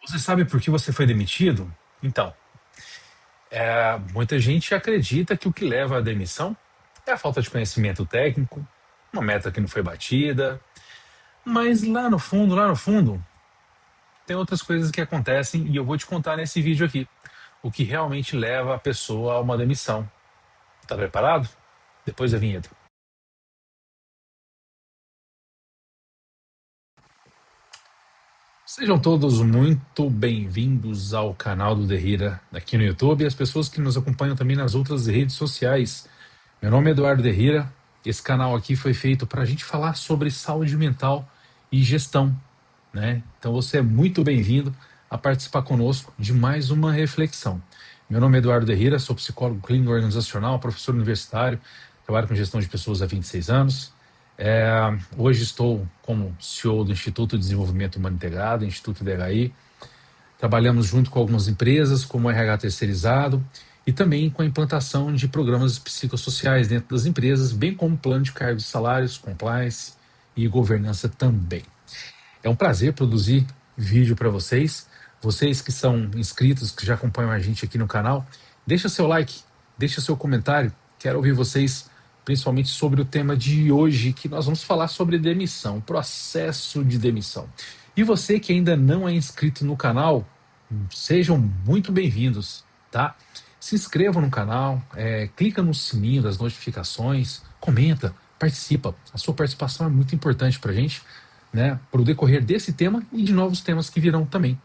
Você sabe por que você foi demitido? Então, muita gente acredita que o que leva à demissão é a falta de conhecimento técnico, uma meta que não foi batida, mas lá no fundo, tem outras coisas que acontecem e eu vou te contar nesse vídeo aqui o que realmente leva a pessoa a uma demissão. Tá preparado? Depois da vinheta. Sejam todos muito bem-vindos ao canal do Derrira aqui no YouTube e as pessoas que nos acompanham também nas outras redes sociais. Meu nome é Eduardo Derrira. Esse canal aqui foi feito para a gente falar sobre saúde mental e gestão, né? Então você é muito bem-vindo a participar conosco de mais uma reflexão. Meu nome é Eduardo Derrira, sou psicólogo clínico organizacional, professor universitário, trabalho com gestão de pessoas há 26 anos. Hoje estou como CEO do Instituto de Desenvolvimento Humano Integrado, Instituto DHI. Trabalhamos junto com algumas empresas, como RH terceirizado, e também com a implantação de programas psicossociais dentro das empresas, bem como plano de cargos e salários, compliance e governança também. É um prazer produzir vídeo para vocês. Vocês que são inscritos, que já acompanham a gente aqui no canal, deixa seu like, deixa seu comentário. Quero ouvir vocês, principalmente sobre o tema de hoje, que nós vamos falar sobre demissão, processo de demissão. E você que ainda não é inscrito no canal, sejam muito bem-vindos, tá? Se inscreva no canal, clica no sininho das notificações, comenta, participa. A sua participação é muito importante para a gente, né, para o decorrer desse tema e de novos temas que virão também.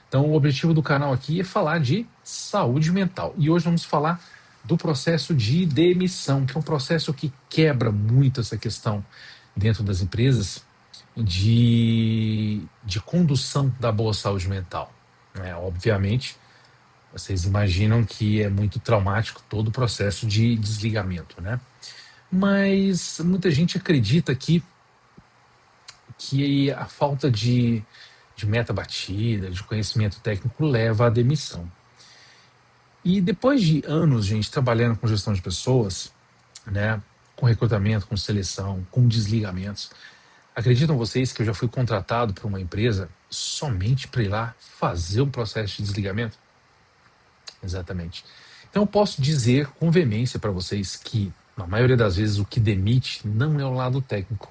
Então, o objetivo do canal aqui é falar de saúde mental. E hoje vamos falar do processo de demissão, que é um processo que quebra muito essa questão dentro das empresas de condução da boa saúde mental. Obviamente, vocês imaginam que é muito traumático todo o processo de desligamento, né? Mas muita gente acredita que a falta de meta batida, de conhecimento técnico leva à demissão. E depois de anos, gente, trabalhando com gestão de pessoas, né, com recrutamento, com seleção, com desligamentos, acreditam vocês que eu já fui contratado por uma empresa somente para ir lá fazer um processo de desligamento? Exatamente. Então eu posso dizer com veemência para vocês que, na maioria das vezes, o que demite não é o lado técnico,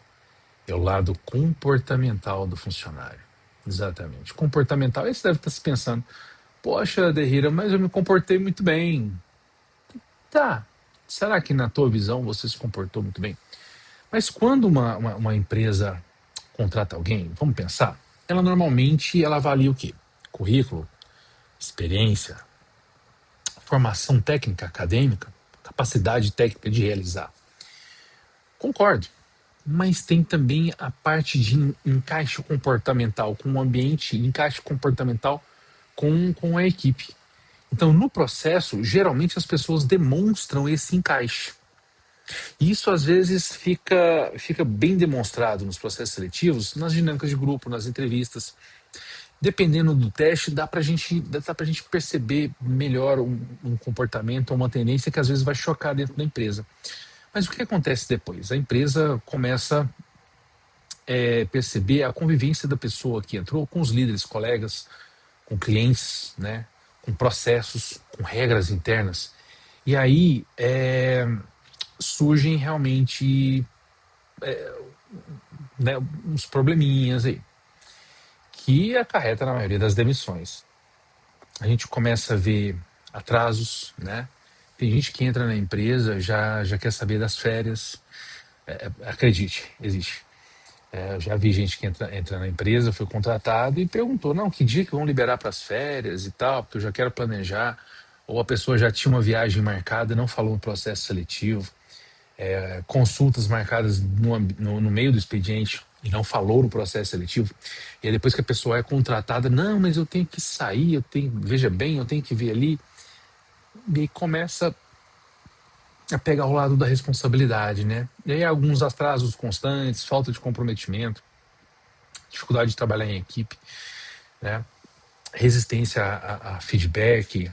é o lado comportamental do funcionário. Exatamente. Comportamental, aí você deve estar se pensando, poxa, Derrira, mas eu me comportei muito bem. Tá, será que na tua visão você se comportou muito bem? Mas quando uma empresa contrata alguém, vamos pensar, ela normalmente ela avalia o quê? Currículo, experiência, formação técnica, acadêmica, capacidade técnica de realizar. Concordo. Mas tem também a parte de encaixe comportamental com o ambiente, encaixe comportamental com a equipe. Então, no processo, geralmente as pessoas demonstram esse encaixe. E isso, às vezes, fica bem demonstrado nos processos seletivos, nas dinâmicas de grupo, nas entrevistas. Dependendo do teste, dá para a gente perceber melhor um comportamento ou uma tendência que, às vezes, vai chocar dentro da empresa. Mas o que acontece depois? A empresa começa perceber a convivência da pessoa que entrou com os líderes, colegas, com clientes, né, com processos, com regras internas. E aí surgem realmente né, uns probleminhas aí, que acarreta na maioria das demissões. A gente começa a ver atrasos, né? Tem gente que entra na empresa, já quer saber das férias. Acredite, existe. Eu já vi gente que entra na empresa, foi contratado e perguntou, não, que dia que vão liberar para as férias e tal, porque eu já quero planejar. Ou a pessoa já tinha uma viagem marcada, não falou no processo seletivo. Consultas marcadas no meio do expediente e não falou no processo seletivo. E aí depois que a pessoa é contratada, não, mas eu tenho que sair, veja bem, eu tenho que ver ali. E aí começa a pegar o lado da responsabilidade, né? E aí alguns atrasos constantes, falta de comprometimento, dificuldade de trabalhar em equipe, né? Resistência a feedback,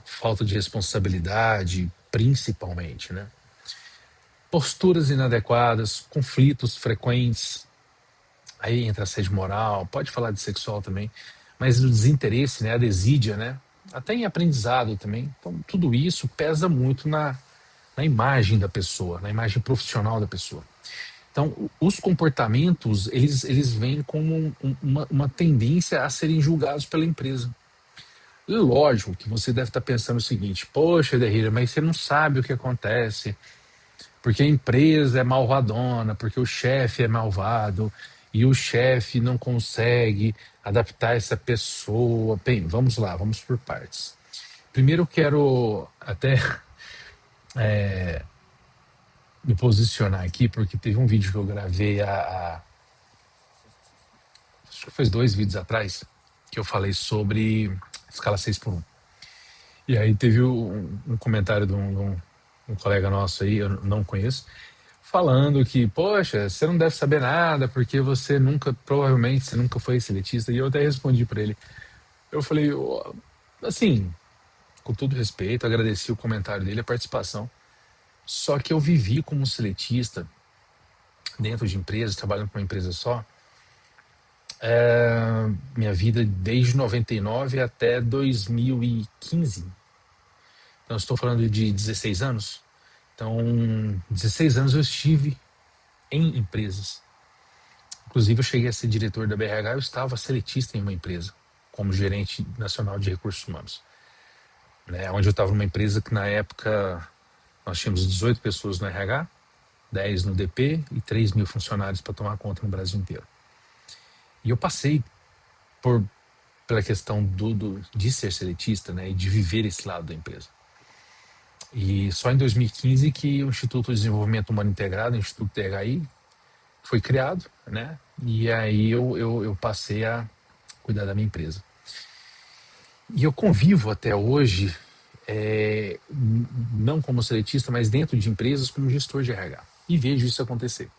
falta de responsabilidade, principalmente, né? Posturas inadequadas, conflitos frequentes, aí entra assédio moral, pode falar de sexual também, mas o desinteresse, né, a desídia, né, até em aprendizado também. Então, tudo isso pesa muito na imagem da pessoa, na imagem profissional da pessoa. Então, os comportamentos, eles vêm como uma tendência a serem julgados pela empresa. Lógico que você deve estar pensando o seguinte: poxa, Derrida, mas você não sabe o que acontece, porque a empresa é malvadona, porque o chefe é malvado, e o chefe não consegue adaptar essa pessoa. Bem, vamos lá, vamos por partes. Primeiro eu quero até me posicionar aqui, porque teve um vídeo que eu gravei acho que faz 2 vídeos atrás, que eu falei sobre escala 6 por 1. E aí teve um comentário de um colega nosso aí, eu não conheço, falando que, poxa, você não deve saber nada, porque você nunca, provavelmente, você nunca foi seletista. E eu até respondi para ele. Eu falei, assim, com todo respeito, agradeci o comentário dele, a participação. Só que eu vivi como seletista dentro de empresas, trabalhando com uma empresa só, minha vida desde 99 até 2015. Então, eu estou falando de 16 anos. Então, 16 anos eu estive em empresas. Inclusive, eu cheguei a ser diretor da BRH, eu estava seletista em uma empresa, como gerente nacional de recursos humanos. Né? Onde eu estava numa empresa que, na época, nós tínhamos 18 pessoas no RH, 10 no DP e 3 mil funcionários para tomar conta no Brasil inteiro. E eu passei por, pela questão de ser seletista, né, e de viver esse lado da empresa. E só em 2015 que o Instituto de Desenvolvimento Humano Integrado, o Instituto THI, foi criado, né? E aí eu passei a cuidar da minha empresa. E eu convivo até hoje, não como seletista, mas dentro de empresas como gestor de RH. E vejo isso acontecer.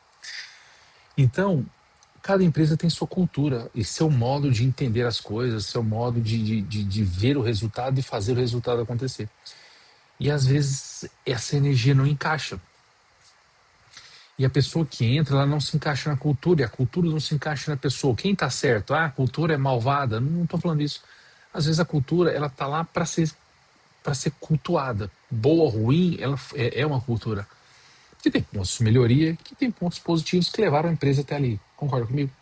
Então, cada empresa tem sua cultura e seu modo de entender as coisas, seu modo de ver o resultado e fazer o resultado acontecer. E às vezes essa energia não encaixa. E a pessoa que entra, ela não se encaixa na cultura, e a cultura não se encaixa na pessoa. Quem está certo? Ah, a cultura é malvada? Não estou falando isso. Às vezes a cultura, ela está lá para ser cultuada. Boa ou ruim, ela é uma cultura que tem pontos de melhoria, que tem pontos positivos que levaram a empresa até ali. Concorda comigo?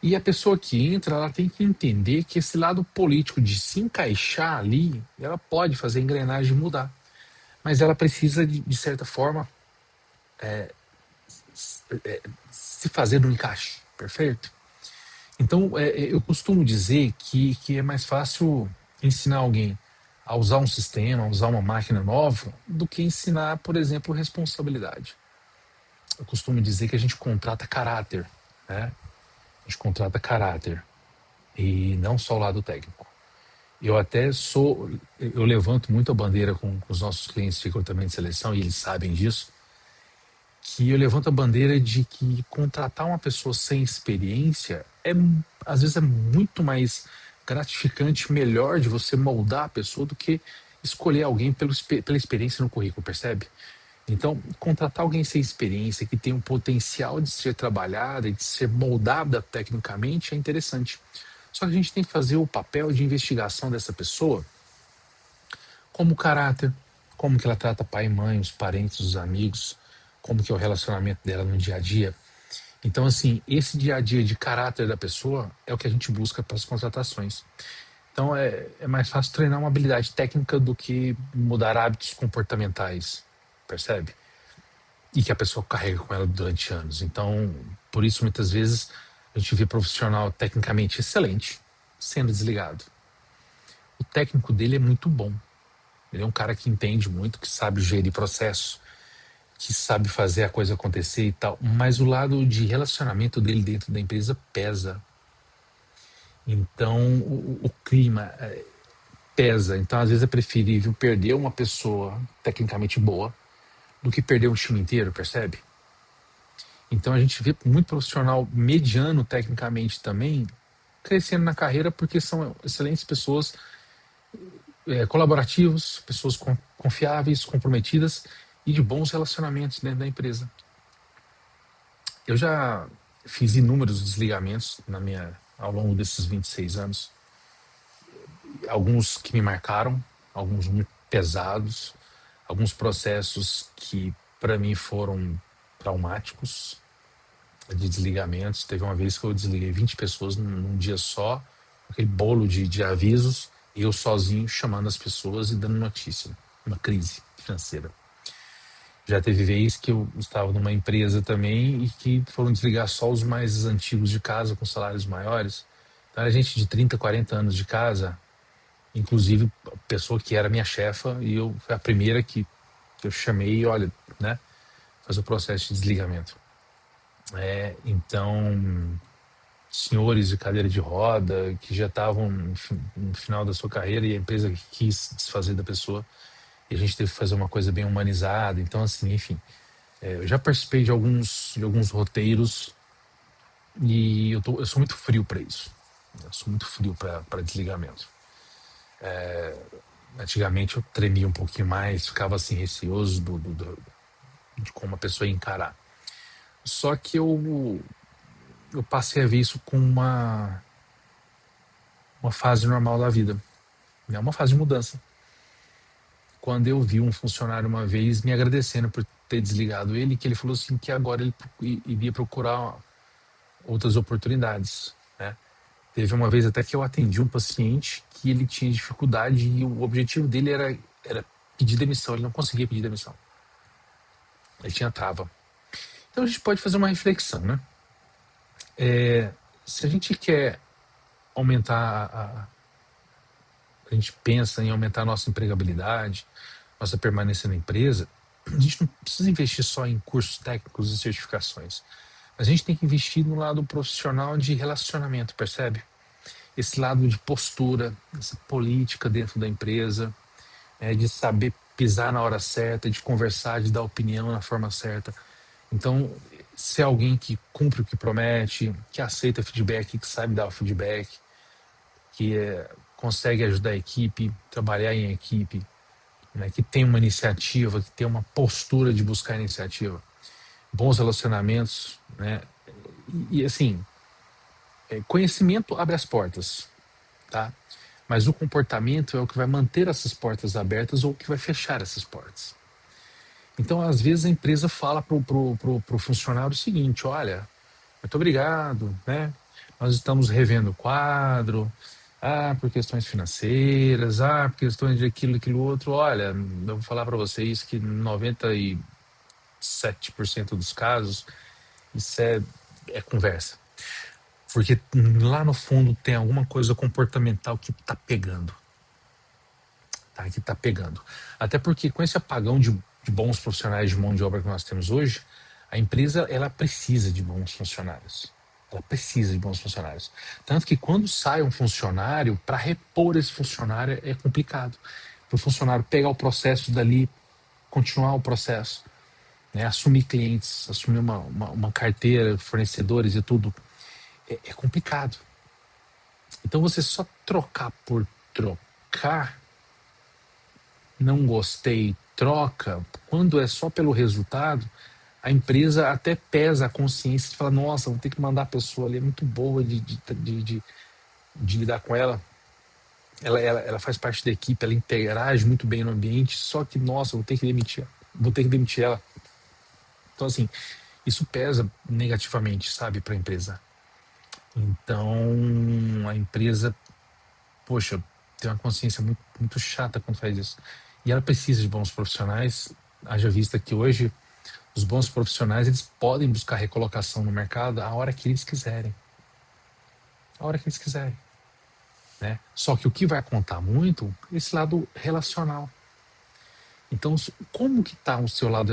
E a pessoa que entra, ela tem que entender que esse lado político de se encaixar ali, ela pode fazer a engrenagem mudar. Mas ela precisa, de certa forma, se fazer no encaixe, perfeito? Então, eu costumo dizer que é mais fácil ensinar alguém a usar um sistema, a usar uma máquina nova, do que ensinar, por exemplo, responsabilidade. Eu costumo dizer que a gente contrata caráter, né? A gente contrata caráter e não só o lado técnico. Eu levanto muito a bandeira com os nossos clientes de recrutamento e seleção, e eles sabem disso, que eu levanto a bandeira de que contratar uma pessoa sem experiência às vezes é muito mais gratificante, melhor de você moldar a pessoa do que escolher alguém pela experiência no currículo, percebe? Então, contratar alguém sem experiência, que tem um potencial de ser trabalhada e de ser moldada tecnicamente, é interessante. Só que a gente tem que fazer o papel de investigação dessa pessoa, como o caráter, como que ela trata pai e mãe, os parentes, os amigos, como que é o relacionamento dela no dia a dia. Então, assim, esse dia a dia de caráter da pessoa é o que a gente busca para as contratações. Então, é mais fácil treinar uma habilidade técnica do que mudar hábitos comportamentais, percebe? E que a pessoa carrega com ela durante anos. Então, por isso, muitas vezes, a gente vê profissional tecnicamente excelente sendo desligado. O técnico dele é muito bom. Ele é um cara que entende muito, que sabe gerir processo, que sabe fazer a coisa acontecer e tal, mas o lado de relacionamento dele dentro da empresa pesa. Então, o clima pesa. Então, às vezes é preferível perder uma pessoa tecnicamente boa do que perder um time inteiro, percebe? Então, a gente vê muito profissional mediano tecnicamente também crescendo na carreira porque são excelentes pessoas, colaborativos, pessoas confiáveis, comprometidas e de bons relacionamentos dentro da empresa. Eu já fiz inúmeros desligamentos ao longo desses 26 anos. Alguns que me marcaram, alguns muito pesados, alguns processos que para mim foram traumáticos, de desligamentos. Teve uma vez que eu desliguei 20 pessoas num dia só, aquele bolo de avisos, e eu sozinho chamando as pessoas e dando notícia. Uma crise financeira. Já teve vez que eu estava numa empresa também e que foram desligar só os mais antigos de casa com salários maiores. Então era gente de 30, 40 anos de casa, inclusive a pessoa que era minha chefa, e eu foi a primeira que eu chamei e olha, né, fazer o processo de desligamento. Então, senhores de cadeira de roda que já estavam no final da sua carreira e a empresa quis desfazer da pessoa e a gente teve que fazer uma coisa bem humanizada. Então, assim, enfim, eu já participei de alguns roteiros e eu sou muito frio para isso. Eu sou muito frio para desligamento. Antigamente eu tremia um pouquinho mais, ficava assim receoso de como a pessoa ia encarar. Só que eu passei a ver isso com uma fase normal da vida, né? Uma fase de mudança. Quando eu vi um funcionário uma vez me agradecendo por ter desligado ele, que ele falou assim que agora ele iria procurar outras oportunidades, né? Teve uma vez até que eu atendi um paciente que ele tinha dificuldade e o objetivo dele era pedir demissão, ele não conseguia pedir demissão. Ele tinha trava. Então a gente pode fazer uma reflexão, né? Se a gente quer aumentar a gente pensa em aumentar a nossa empregabilidade, nossa permanência na empresa, a gente não precisa investir só em cursos técnicos e certificações. Mas a gente tem que investir no lado profissional de relacionamento, percebe? Esse lado de postura, essa política dentro da empresa, de saber pisar na hora certa, de conversar, de dar opinião na forma certa. Então, ser alguém que cumpre o que promete, que aceita feedback, que sabe dar o feedback, que consegue ajudar a equipe, trabalhar em equipe, né, que tem uma iniciativa, que tem uma postura de buscar iniciativa, bons relacionamentos, né? E assim, conhecimento abre as portas, tá? Mas o comportamento é o que vai manter essas portas abertas ou o que vai fechar essas portas. Então, às vezes, a empresa fala pro funcionário o seguinte: olha, muito obrigado, né? Nós estamos revendo o quadro, por questões financeiras, por questões de aquilo outro. Olha, eu vou falar para vocês que 97% dos casos isso é conversa. Porque lá no fundo tem alguma coisa comportamental que tá pegando. Tá? Que tá pegando. Até porque com esse apagão de bons profissionais de mão de obra que nós temos hoje, a empresa ela precisa de bons funcionários. Ela precisa de bons funcionários. Tanto que quando sai um funcionário, para repor esse funcionário é complicado. Para o funcionário pegar o processo dali, continuar o processo, né? Assumir clientes, assumir uma carteira, fornecedores e tudo, é complicado. Então você só trocar por trocar, não gostei, troca, quando é só pelo resultado, a empresa até pesa a consciência e fala, nossa, vou ter que mandar a pessoa ali, é muito boa de lidar com ela. Ela faz parte da equipe, ela interage muito bem no ambiente, só que, nossa, vou ter que demitir ela. Então, assim, isso pesa negativamente, sabe, para a empresa. Então, a empresa, poxa, tem uma consciência muito, muito chata quando faz isso. E ela precisa de bons profissionais, haja vista que hoje os bons profissionais eles podem buscar recolocação no mercado a hora que eles quiserem. A hora que eles quiserem. Né? Só que o que vai contar muito é esse lado relacional. Então, como que está o seu lado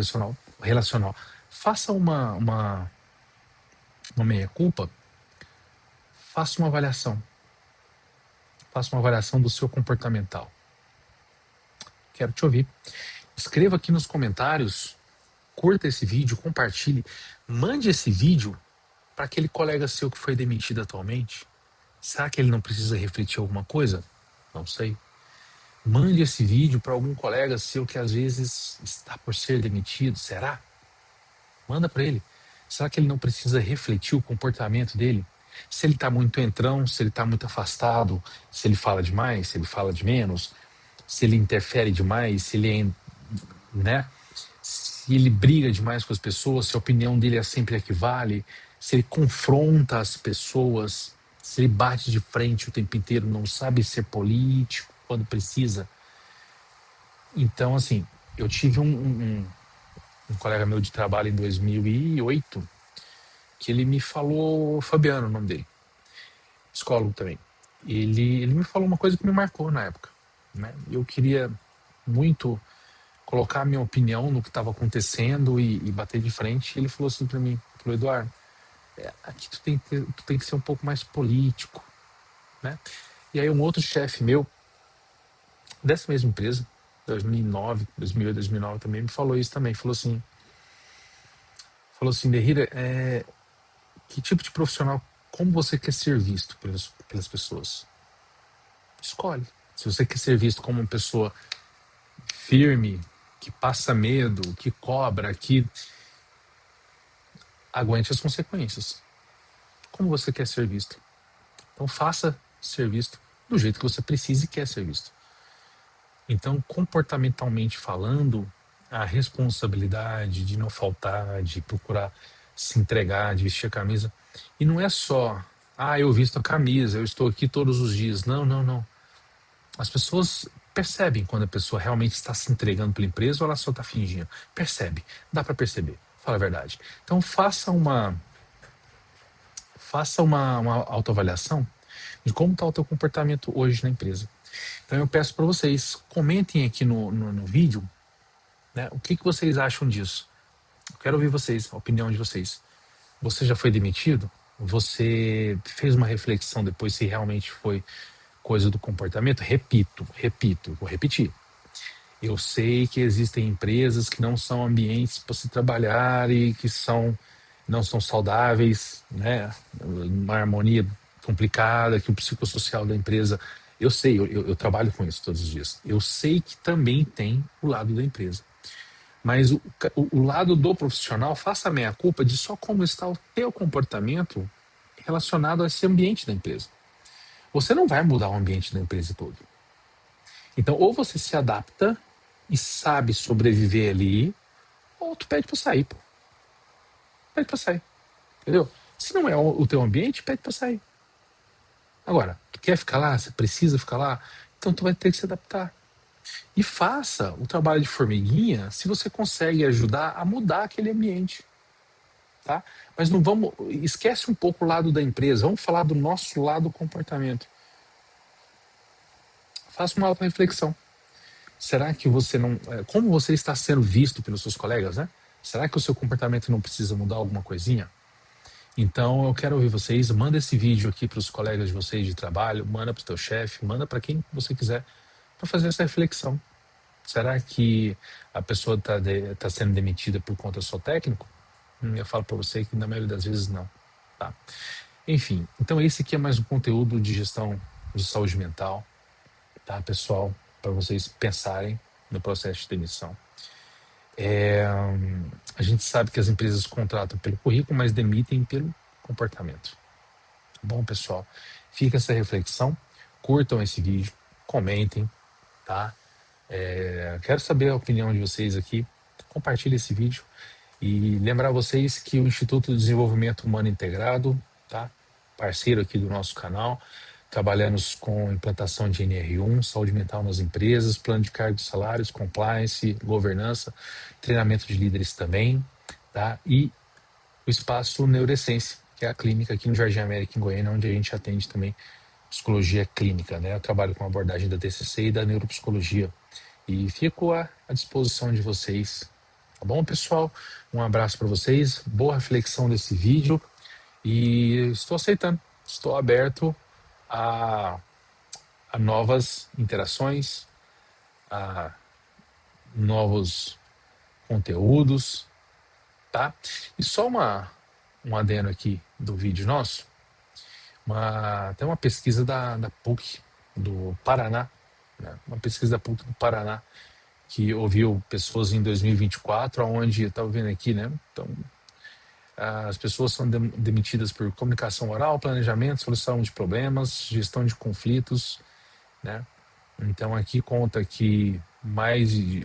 relacional? Faça uma meia-culpa, faça uma avaliação. Faça uma avaliação do seu comportamental. Quero te ouvir. Escreva aqui nos comentários, curta esse vídeo, compartilhe, mande esse vídeo para aquele colega seu que foi demitido atualmente. Será que ele não precisa refletir alguma coisa? Não sei. Mande esse vídeo para algum colega seu que às vezes está por ser demitido. Será? Manda para ele. Será que ele não precisa refletir o comportamento dele? Se ele está muito entrão, se ele está muito afastado, se ele fala demais, se ele fala de menos, se ele interfere demais, se ele é, né? Se ele briga demais com as pessoas, se a opinião dele é sempre a que vale, se ele confronta as pessoas, se ele bate de frente o tempo inteiro, não sabe ser político quando precisa. Então, assim, eu tive um colega meu de trabalho em 2008 que ele me falou, Fabiano, o nome dele, psicólogo também. Ele me falou uma coisa que me marcou na época, né? Eu queria muito colocar a minha opinião no que estava acontecendo e bater de frente. Ele falou assim para mim, falou, Eduardo, aqui tu tem que ser um pouco mais político, né? E aí um outro chefe meu, dessa mesma empresa, 2009, 2008, 2009 também, me falou isso também, falou assim, Derrida, que tipo de profissional, como você quer ser visto pelas pessoas? Escolhe. Se você quer ser visto como uma pessoa firme, que passa medo, que cobra, que aguente as consequências. Como você quer ser visto? Então faça ser visto do jeito que você precisa e quer ser visto. Então, comportamentalmente falando, a responsabilidade de não faltar, de procurar se entregar, de vestir a camisa. E não é só, eu visto a camisa, eu estou aqui todos os dias. Não, não, não. As pessoas percebem quando a pessoa realmente está se entregando para a empresa ou ela só está fingindo. Percebe, dá para perceber, fala a verdade. Então faça uma autoavaliação de como está o teu comportamento hoje na empresa. Então eu peço para vocês, comentem aqui no vídeo, né, o que vocês acham disso. Eu quero ouvir vocês, a opinião de vocês. Você já foi demitido? Você fez uma reflexão depois se realmente foi coisa do comportamento? Repito, vou repetir. Eu sei que existem empresas que não são ambientes para se trabalhar e que não são saudáveis, né? Uma harmonia complicada, que o psicossocial da empresa. Eu sei, eu trabalho com isso todos os dias. Eu sei que também tem o lado da empresa. Mas o lado do profissional, faça a meia-culpa de só como está o teu comportamento relacionado a esse ambiente da empresa. Você não vai mudar o ambiente da empresa todo. Então, ou você se adapta e sabe sobreviver ali, ou tu pede pra sair, pô. Pede pra sair, entendeu? Se não é o teu ambiente, pede pra sair. Agora, tu quer ficar lá, você precisa ficar lá, então tu vai ter que se adaptar. E faça o trabalho de formiguinha se você consegue ajudar a mudar aquele ambiente, tá? Mas não vamos, esquece um pouco o lado da empresa, vamos falar do nosso lado do comportamento. Faça uma auto-reflexão. Será que você não, como você está sendo visto pelos seus colegas, né? Será que o seu comportamento não precisa mudar alguma coisinha? Então eu quero ouvir vocês, manda esse vídeo aqui para os colegas de vocês de trabalho, manda para o teu chefe, manda para quem você quiser para fazer essa reflexão. Será que a pessoa tá sendo demitida por conta só técnico? Eu falo para você que na maioria das vezes não. Tá? Enfim, então esse aqui é mais um conteúdo de gestão de saúde mental, tá, pessoal? Para vocês pensarem no processo de demissão. A gente sabe que as empresas contratam pelo currículo, mas demitem pelo comportamento. Bom, pessoal, fica essa reflexão. Curtam esse vídeo, comentem, tá? Quero saber a opinião de vocês aqui. Compartilhe esse vídeo e lembrar vocês que o Instituto de Desenvolvimento Humano Integrado, tá? Parceiro aqui do nosso canal, trabalhamos com implantação de NR1, saúde mental nas empresas, plano de cargos e salários, compliance, governança, treinamento de líderes também, tá? E o espaço Neuroessência, que é a clínica aqui no Jardim América, em Goiânia, onde a gente atende também psicologia clínica, né? Eu trabalho com a abordagem da TCC e da neuropsicologia. E fico à disposição de vocês. Tá bom, pessoal? Um abraço para vocês, boa reflexão desse vídeo e estou aceitando, estou aberto a, a novas interações, a novos conteúdos, tá? E só um adendo aqui do vídeo nosso, tem uma pesquisa da PUC do Paraná, né? Uma pesquisa da PUC do Paraná que ouviu pessoas em 2024, onde eu estava vendo aqui, né? Então, As pessoas são demitidas por comunicação oral, planejamento, solução de problemas, gestão de conflitos, né? Então aqui conta que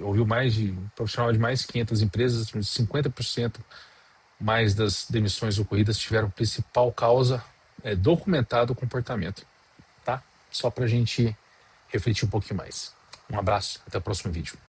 ouviu mais de profissional de mais de 500 empresas, 50% mais das demissões ocorridas tiveram principal causa documentado o comportamento, tá? Só para a gente refletir um pouquinho mais. Um abraço, até o próximo vídeo.